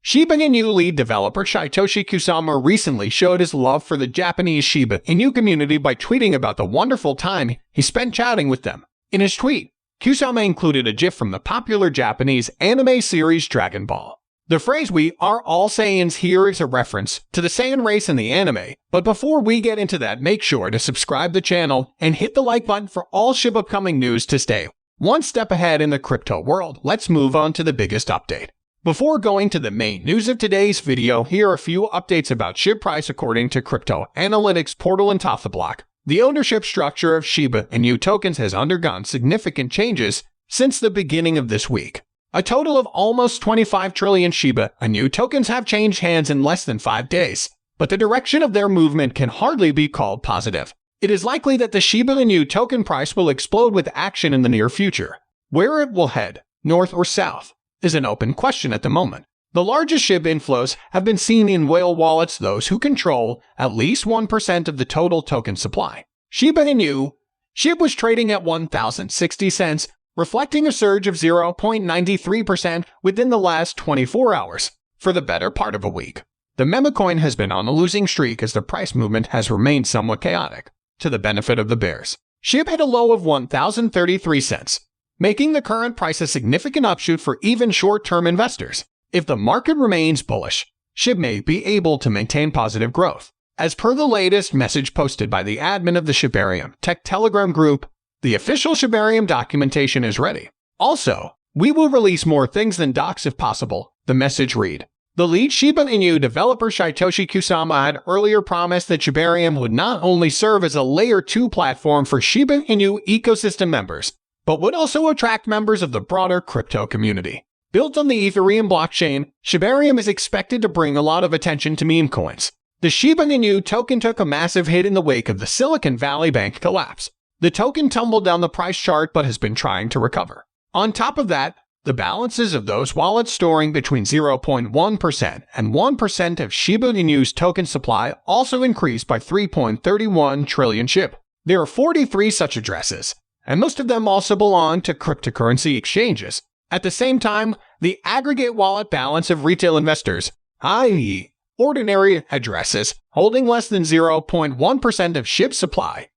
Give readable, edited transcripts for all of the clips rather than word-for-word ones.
Shiba Inu lead developer Shytoshi recently showed his love for the Japanese Shiba Inu community by tweeting about the wonderful time he spent chatting with them. In his tweet, Kusama included a GIF from the popular Japanese anime series Dragon Ball. The phrase "we are all Saiyans" here is a reference to the Saiyan race in the anime, but before we get into that, make sure to subscribe to the channel and hit the like button for all SHIB upcoming news to stay one step ahead in the crypto world. Let's move on to the biggest update. Before going to the main news of today's video, here are a few updates about SHIB price according to crypto analytics portal and Block. The ownership structure of Shiba Inu tokens has undergone significant changes since the beginning of this week. A total of almost 25 trillion Shiba Inu tokens have changed hands in less than 5 days, but the direction of their movement can hardly be called positive. It is likely that the Shiba Inu token price will explode with action in the near future. Where it will head, north or south, is an open question at the moment. The largest SHIB inflows have been seen in whale wallets, those who control at least 1% of the total token supply. Shiba Inu SHIB was trading at 1,060 cents, reflecting a surge of 0.93% within the last 24 hours. For the better part of a week, the meme coin has been on a losing streak as the price movement has remained somewhat chaotic. To the benefit of the bears, SHIB hit a low of 1,033 cents, making the current price a significant upshoot for even short-term investors. If the market remains bullish, SHIB may be able to maintain positive growth. As per the latest message posted by the admin of the Shibarium Tech Telegram group, the official Shibarium documentation is ready. Also, we will release more things than docs if possible, the message read. The lead Shiba Inu developer Shytoshi had earlier promised that Shibarium would not only serve as a Layer 2 platform for Shiba Inu ecosystem members, but would also attract members of the broader crypto community. Built on the Ethereum blockchain, Shibarium is expected to bring a lot of attention to meme coins. The Shiba Inu token took a massive hit in the wake of the Silicon Valley Bank collapse. The token tumbled down the price chart but has been trying to recover. On top of that, the balances of those wallets storing between 0.1% and 1% of Shiba Inu's token supply also increased by 3.31 trillion SHIB. There are 43 such addresses, and most of them also belong to cryptocurrency exchanges. At the same time, the aggregate wallet balance of retail investors, i.e., ordinary addresses holding less than 0.1% of SHIB supply,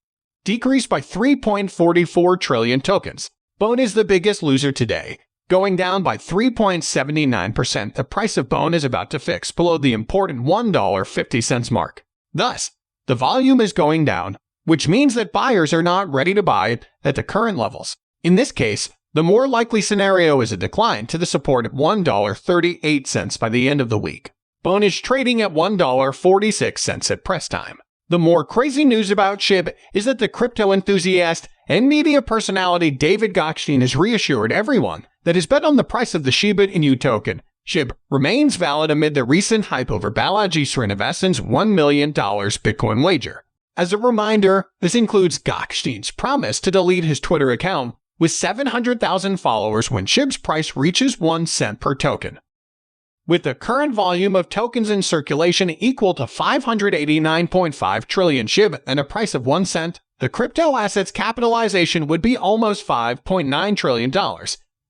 decreased by 3.44 trillion tokens. Bone is the biggest loser today, going down by 3.79%. The price of Bone is about to fix below the important $1.50 mark. Thus, the volume is going down, which means that buyers are not ready to buy it at the current levels. In this case, the more likely scenario is a decline to the support at $1.38 by the end of the week. Bone is trading at $1.46 at press time. The more crazy news about SHIB is that the crypto enthusiast and media personality David Gokhshtein has reassured everyone that his bet on the price of the Shiba Inu token, SHIB, remains valid amid the recent hype over Balaji Srinivasan's $1 million Bitcoin wager. As a reminder, this includes Gokhshtein's promise to delete his Twitter account with 700,000 followers when SHIB's price reaches 1 cent per token. With the current volume of tokens in circulation equal to 589.5 trillion SHIB and a price of 1 cent, the crypto asset's capitalization would be almost $5.9 trillion,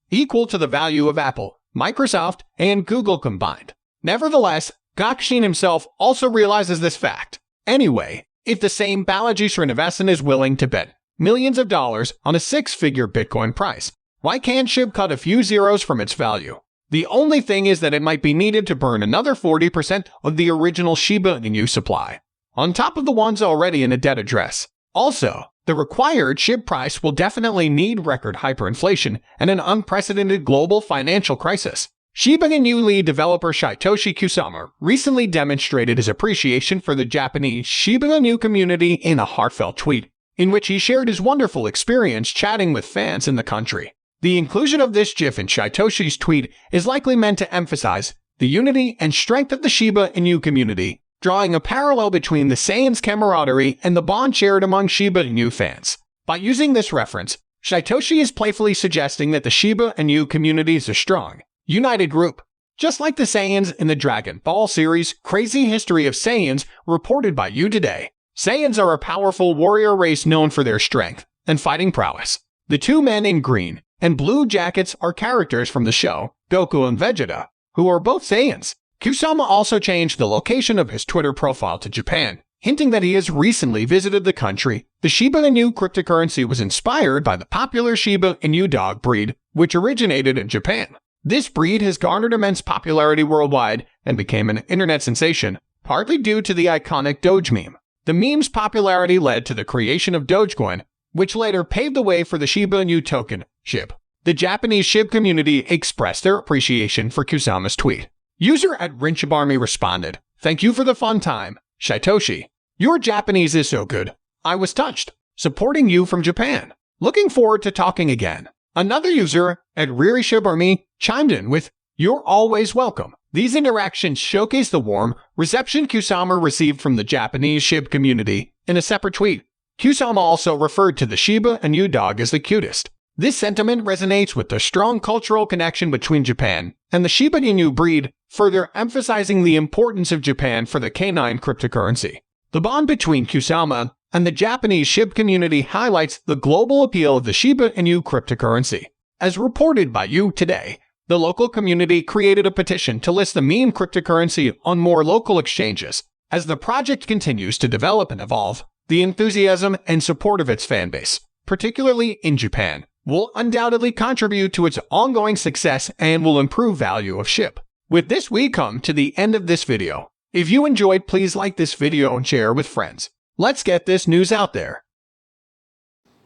equal to the value of Apple, Microsoft, and Google combined. Nevertheless, Gokhshtein himself also realizes this fact. Anyway, if the same Balaji Srinivasan is willing to bet millions of dollars on a 6-figure Bitcoin price, why can't SHIB cut a few zeros from its value? The only thing is that it might be needed to burn another 40% of the original Shiba Inu supply, on top of the ones already in a dead address. Also, the required SHIB price will definitely need record hyperinflation and an unprecedented global financial crisis. Shiba Inu lead developer Shytoshi recently demonstrated his appreciation for the Japanese Shiba Inu community in a heartfelt tweet, in which he shared his wonderful experience chatting with fans in the country. The inclusion of this GIF in Shytoshi's tweet is likely meant to emphasize the unity and strength of the Shiba Inu community, drawing a parallel between the Saiyan's camaraderie and the bond shared among Shiba Inu fans. By using this reference, Shytoshi is playfully suggesting that the Shiba Inu community is a strong, united group. Just like the Saiyans in the Dragon Ball series Crazy History of Saiyans reported by You Today, Saiyans are a powerful warrior race known for their strength and fighting prowess. The two men in green and blue jackets are characters from the show, Goku and Vegeta, who are both Saiyans. Kusama also changed the location of his Twitter profile to Japan, hinting that he has recently visited the country. The Shiba Inu cryptocurrency was inspired by the popular Shiba Inu dog breed, which originated in Japan. This breed has garnered immense popularity worldwide and became an internet sensation, partly due to the iconic Doge meme. The meme's popularity led to the creation of dogecoin, which later paved the way for the Shiba Inu token, shib. The Japanese shib community expressed their appreciation for Kusama's tweet. User at Rinshibarmi responded, "Thank you for the fun time, Shytoshi. Your Japanese is so good. I was touched. Supporting you from Japan. Looking forward to talking again." Another user at Ririshibarmi chimed in with, "You're always welcome." These interactions showcase the warm reception Kusama received from the Japanese shib community. In a separate tweet, Kusama also referred to the Shiba Inu dog as the cutest. This sentiment resonates with the strong cultural connection between Japan and the Shiba Inu breed, further emphasizing the importance of Japan for the canine cryptocurrency. The bond between Kusama and the Japanese shib community highlights the global appeal of the Shiba Inu cryptocurrency. As reported by You Today, the local community created a petition to list the meme cryptocurrency on more local exchanges. As the project continues to develop and evolve, the enthusiasm and support of its fanbase, particularly in Japan, will undoubtedly contribute to its ongoing success and will improve value of shib. With this, we come to the end of this video. If you enjoyed, please like this video and share with friends. Let's get this news out there.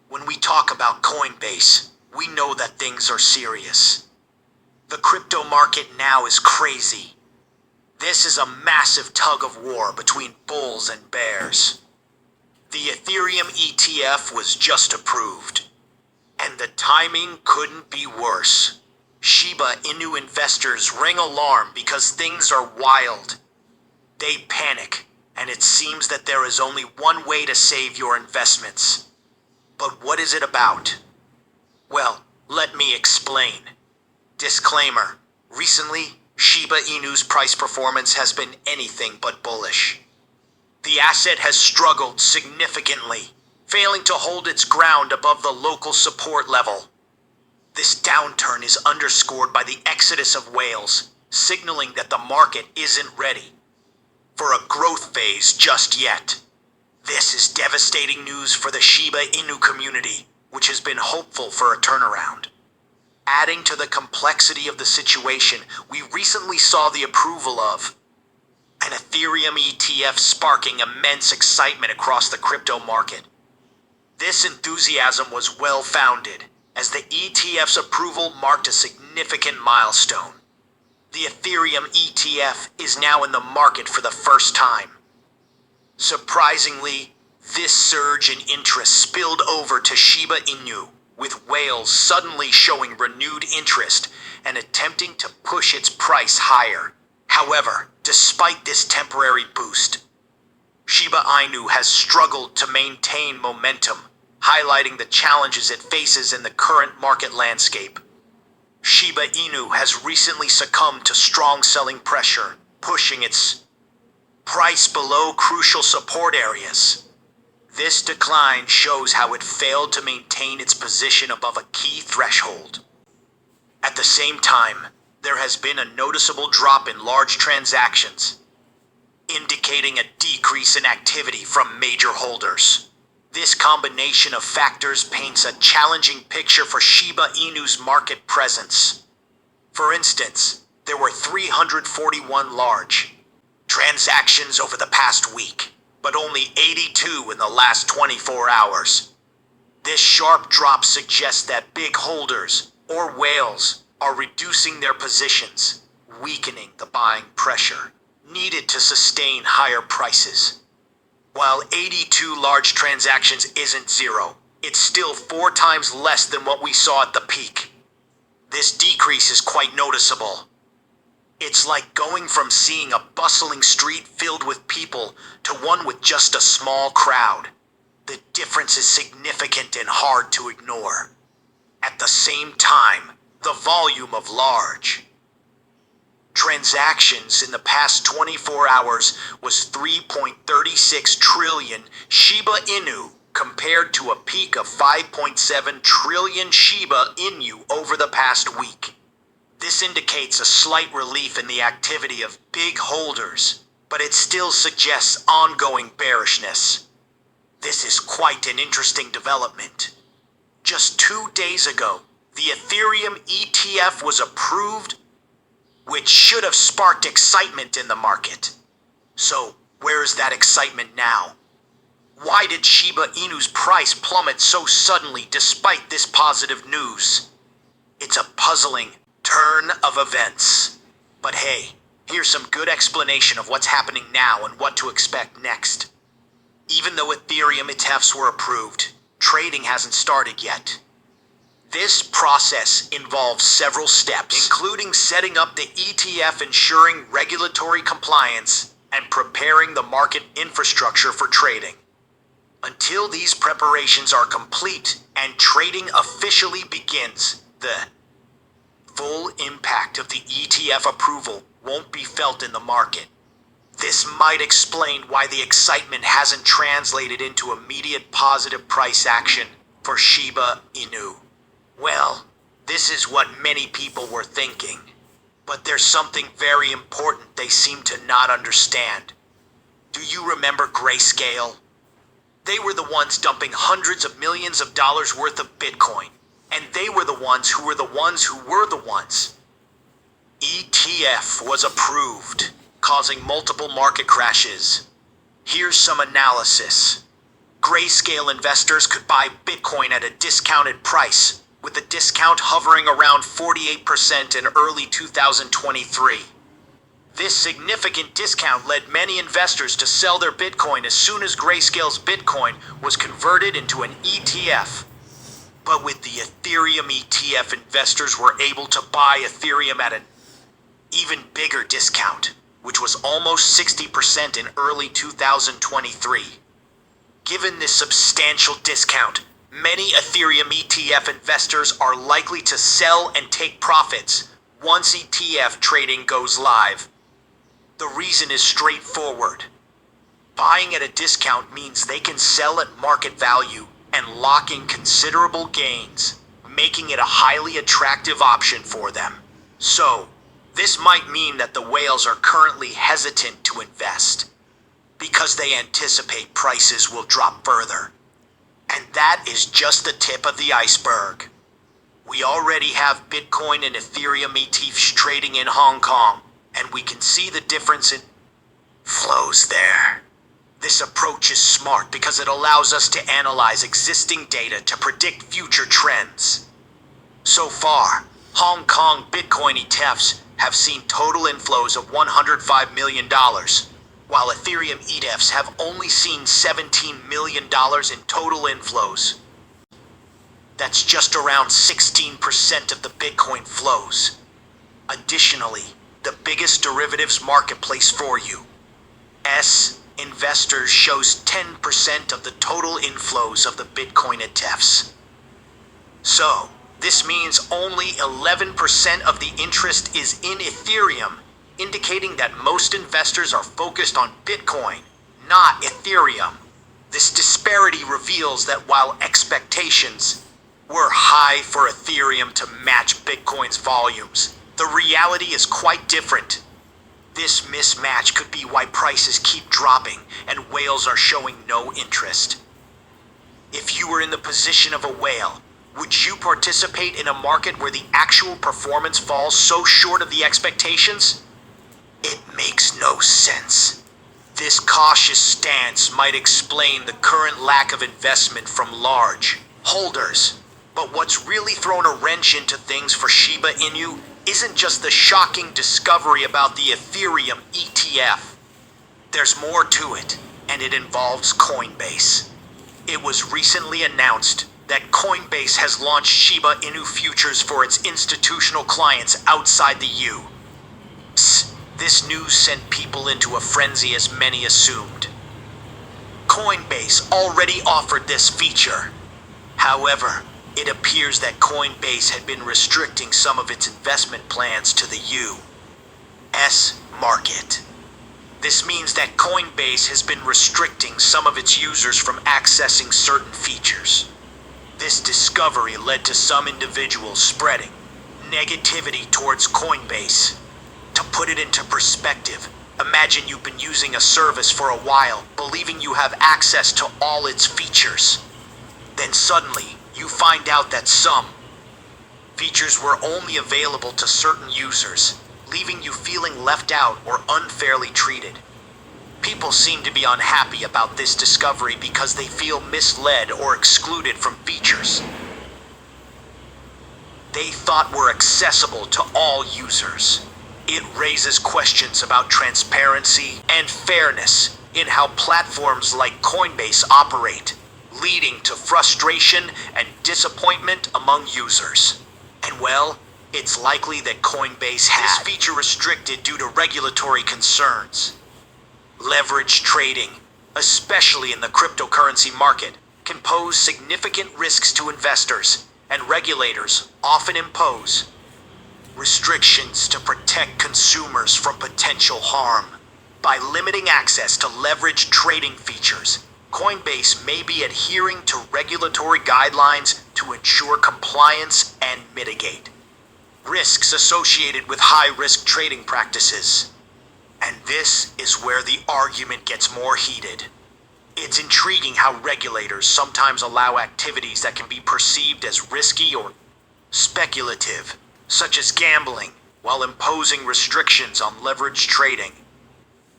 When we talk about Coinbase, we know that things are serious. The crypto market now is crazy. This is a massive tug of war between bulls and bears. The Ethereum ETF was just approved, and the timing couldn't be worse. Shiba Inu investors ring alarm because things are wild. They panic, and it seems that there is only one way to save your investments. But what is it about? Well, let me explain. Disclaimer: recently, Shiba Inu's price performance has been anything but bullish. The asset has struggled significantly, failing to hold its ground above the local support level. This downturn is underscored by the exodus of whales, signaling that the market isn't ready for a growth phase just yet. This is devastating news for the Shiba Inu community, which has been hopeful for a turnaround. Adding to the complexity of the situation, we recently saw the approval of an Ethereum ETF, sparking immense excitement across the crypto market. This enthusiasm was well-founded, as the ETF's approval marked a significant milestone. The Ethereum ETF is now in the market for the first time. Surprisingly, this surge in interest spilled over to Shiba Inu, with whales suddenly showing renewed interest and attempting to push its price higher. However, despite this temporary boost, Shiba Inu has struggled to maintain momentum, highlighting the challenges it faces in the current market landscape. Shiba Inu has recently succumbed to strong selling pressure, pushing its price below crucial support areas. This decline shows how it failed to maintain its position above a key threshold. At the same time, there has been a noticeable drop in large transactions, indicating a decrease in activity from major holders. This combination of factors paints a challenging picture for Shiba Inu's market presence. For instance, there were 341 large transactions over the past week, but only 82 in the last 24 hours. This sharp drop suggests that big holders, or whales, are reducing their positions, weakening the buying pressure needed to sustain higher prices. While 82 large transactions isn't zero, it's still 4 times less than what we saw at the peak. This decrease is quite noticeable. It's like going from seeing a bustling street filled with people to one with just a small crowd. The difference is significant and hard to ignore. At the same time, the volume of large transactions in the past 24 hours was 3.36 trillion Shiba Inu, compared to a peak of 5.7 trillion Shiba Inu over the past week. This indicates a slight relief in the activity of big holders, but it still suggests ongoing bearishness. This is quite an interesting development. Just 2 days ago, the Ethereum ETF was approved, which should have sparked excitement in the market. So, where's that excitement now? Why did Shiba Inu's price plummet so suddenly despite this positive news? It's a puzzling turn of events. But hey, here's some good explanation of what's happening now and what to expect next. Even though Ethereum ETFs were approved, trading hasn't started yet. This process involves several steps, including setting up the ETF, ensuring regulatory compliance, and preparing the market infrastructure for trading. Until these preparations are complete and trading officially begins, the full impact of the ETF approval won't be felt in the market. This might explain why the excitement hasn't translated into immediate positive price action for Shiba Inu. Well, this is what many people were thinking. But there's something very important they seem to not understand. Do you remember Grayscale? They were the ones dumping hundreds of millions of dollars worth of Bitcoin. And they were the ones who were the ones who were the ones. ETF was approved, causing multiple market crashes. Here's some analysis. Grayscale investors could buy Bitcoin at a discounted price, with the discount hovering around 48% in early 2023. This significant discount led many investors to sell their Bitcoin as soon as Grayscale's Bitcoin was converted into an ETF. But with the Ethereum ETF, investors were able to buy Ethereum at an even bigger discount, which was almost 60% in early 2023. Given this substantial discount, many Ethereum ETF investors are likely to sell and take profits once ETF trading goes live. The reason is straightforward. Buying at a discount means they can sell at market value and lock in considerable gains, making it a highly attractive option for them. So, this might mean that the whales are currently hesitant to invest, because they anticipate prices will drop further. And that is just the tip of the iceberg. We already have Bitcoin and Ethereum ETFs trading in Hong Kong, and we can see the difference in flows there. This approach is smart because it allows us to analyze existing data to predict future trends. So far, Hong Kong Bitcoin ETFs have seen total inflows of $105 million, while Ethereum ETFs have only seen $17 million in total inflows. That's just around 16% of the Bitcoin flows. Additionally, the biggest derivatives marketplace for U.S. investors shows 10% of the total inflows of the Bitcoin ETFs. So, this means only 11% of the interest is in Ethereum, indicating that most investors are focused on Bitcoin, not Ethereum. This disparity reveals that while expectations were high for Ethereum to match Bitcoin's volumes, the reality is quite different. This mismatch could be why prices keep dropping and whales are showing no interest. If you were in the position of a whale, would you participate in a market where the actual performance falls so short of the expectations? It makes no sense. This cautious stance might explain the current lack of investment from large holders. But what's really thrown a wrench into things for Shiba Inu isn't just the shocking discovery about the Ethereum ETF. There's more to it, and it involves Coinbase. It was recently announced that Coinbase has launched Shiba Inu futures for its institutional clients outside the U.S. This news sent people into a frenzy, as many assumed. Coinbase already offered this feature. However, it appears that Coinbase had been restricting some of its investment plans to the U.S. market. This means that Coinbase has been restricting some of its users from accessing certain features. This discovery led to some individuals spreading Negativity towards Coinbase. To put it into perspective, imagine you've been using a service for a while, believing you have access to all its features. Then suddenly, you find out that some features were only available to certain users, leaving you feeling left out or unfairly treated. People seem to be unhappy about this discovery because they feel misled or excluded from features they thought were accessible to all users. It raises questions about transparency and fairness in how platforms like Coinbase operate, leading to frustration and disappointment among users. And well, it's likely that Coinbase has this feature restricted due to regulatory concerns. Leverage trading, especially in the cryptocurrency market, can pose significant risks to investors, and regulators often impose restrictions to protect consumers from potential harm. By limiting access to leveraged trading features, Coinbase may be adhering to regulatory guidelines to ensure compliance and mitigate risks associated with high-risk trading practices. And this is where the argument gets more heated. It's intriguing how regulators sometimes allow activities that can be perceived as risky or speculative, such as gambling, while imposing restrictions on leveraged trading.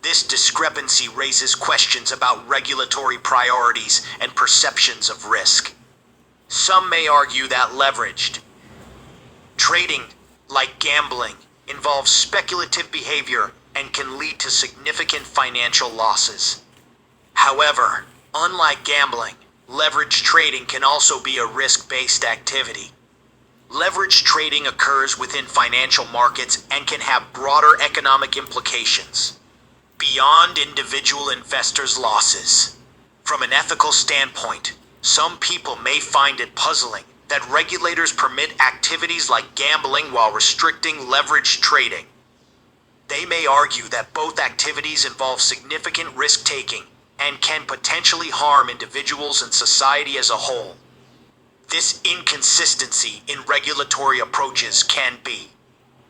This discrepancy raises questions about regulatory priorities and perceptions of risk. Some may argue that leveraged trading, like gambling, involves speculative behavior and can lead to significant financial losses. However, unlike gambling, leveraged trading can also be a risk-based activity. Leveraged trading occurs within financial markets and can have broader economic implications beyond individual investors' losses. From an ethical standpoint, some people may find it puzzling that regulators permit activities like gambling while restricting leveraged trading. They may argue that both activities involve significant risk-taking and can potentially harm individuals and society as a whole. This inconsistency in regulatory approaches can be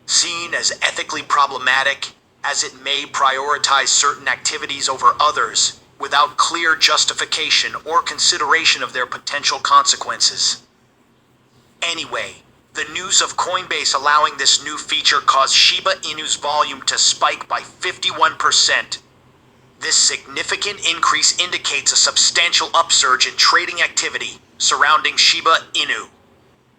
seen as ethically problematic, as it may prioritize certain activities over others without clear justification or consideration of their potential consequences. Anyway, the news of Coinbase allowing this new feature caused Shiba Inu's volume to spike by 51%. This significant increase indicates a substantial upsurge in trading activity surrounding Shiba Inu.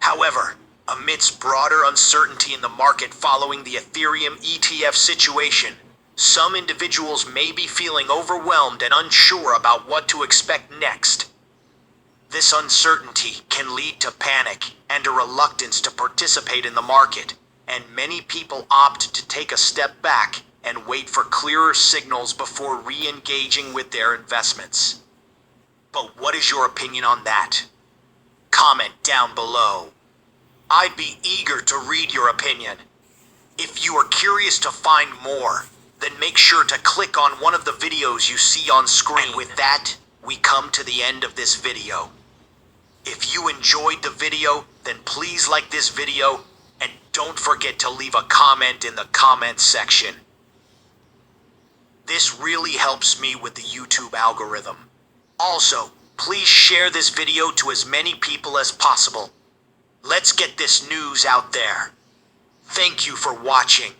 However, amidst broader uncertainty in the market following the Ethereum ETF situation, some individuals may be feeling overwhelmed and unsure about what to expect next. This uncertainty can lead to panic and a reluctance to participate in the market, and many people opt to take a step back and wait for clearer signals before re-engaging with their investments. But what is your opinion on that? Comment down below. I'd be eager to read your opinion. If you are curious to find more, then make sure to click on one of the videos you see on screen. And with that, we come to the end of this video. If you enjoyed the video, then please like this video, and don't forget to leave a comment in the comments section. This really helps me with the YouTube algorithm. Also, please share this video to as many people as possible. Let's get this news out there. Thank you for watching.